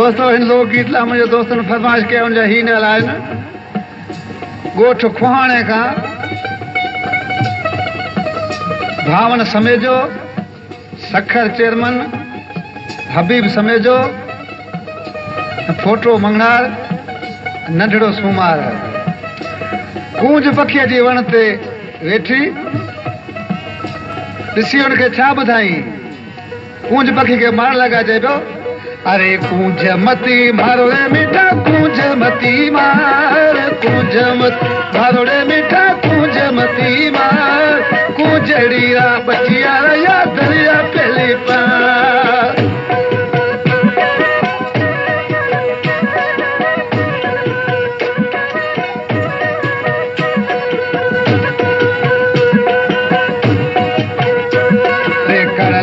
दोस्तों इन लोकगीत लाइ मुंहिंजे दोस्तनि फरमाइश कयो उनजा ही न हलाइनि। ॻोठ खुहाणे खां भावन समेजो, सखर चेयरमैन हबीब समेजो, फोटो मंगणार नंढड़ो सूमार। कूंज पखीअ जी वण ते वेठी ॾिसी हुनखे छा ॿुधाई। कूंज पखी खे मार लॻा चए पियो, अरे कूंज मती मारो रे मीठा कूंज मती मार, कूंज मत मारो रे मीठा कूंज मती मार, कूंजड़ी रा बचिया या दरिया पहली पार।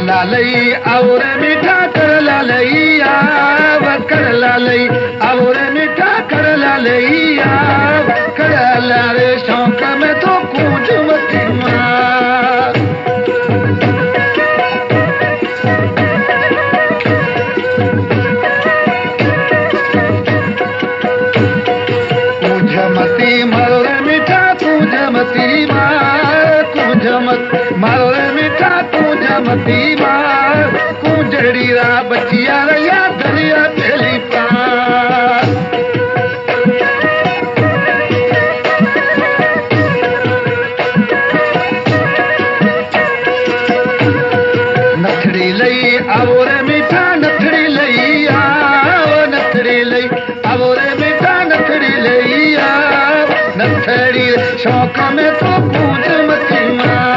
लालई और मीठा कर लालई आव, कर लालई और मीठा कर लालई आव, कर लाले शौक में तो कूंज मती मार। कूंज मती मारो रे मीठा कूंज मती मार, कूंज मत मारो रे मीठा कूंज मती मार, कूंजड़ी रा बचिया या दरिया पहली पार। नथड़ी लई आवो रे मीठा नथड़ी लई आओ, नथड़ी लई आवो रे मीठा नथड़ी लई आओ, नथड़ी शौक में तो कूंज मती मार।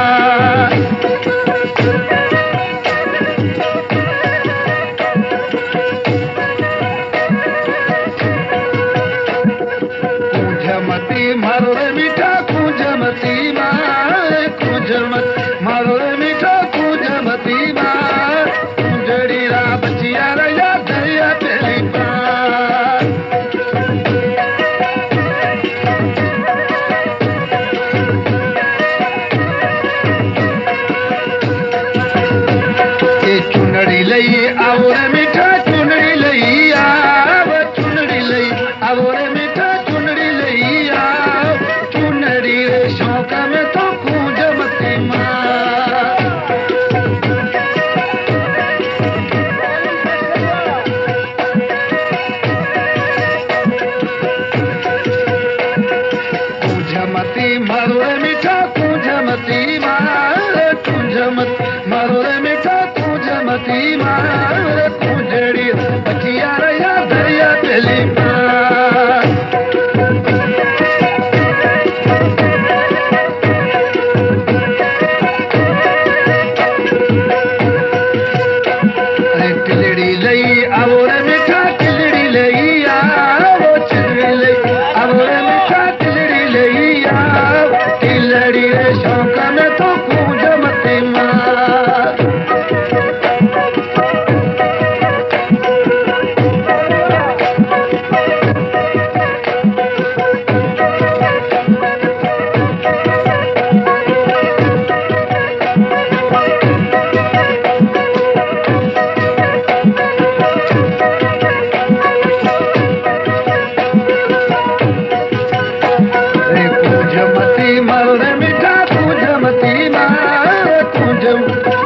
मारो रे मीठा कूंज मती मार, कूंज मत मारो रे मीठा कूंज मती मार, कूंजड़ी रा बचिया या दरिया पहली पार। ये चुनड़ी लई आओ रे मीठा चुनड़ी लई आव, चुनड़ी लई आओ रे मीठा चुनड़ी लई आओ, चुनड़ी रे शौक में तो कूंज मती मार। कूंज मती मारो रे मीठा कूंज मती मार, कूंज मत मारो रे मीठा कूंज मती मार, कूंजड़ी बचिया या दरिया पहली पार। टिलड़ी लई आवो रे मीठा टिलड़ी लई आओ, टिलड़ी लई आवो रे मीठा टिलड़ी लई आओ, टिलड़ी रे शौक में तो कूंज मती मार। मारो रे मीठा कूंज मती मार, कूंज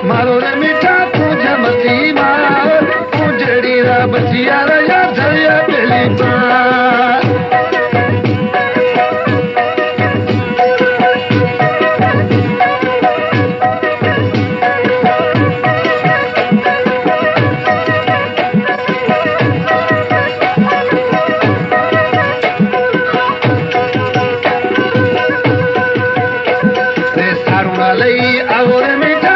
मारो रे मीठा कूंज मती मार, कूंजड़ी रा बचिया या दरिया पहली पार। लई आओ रे मीठा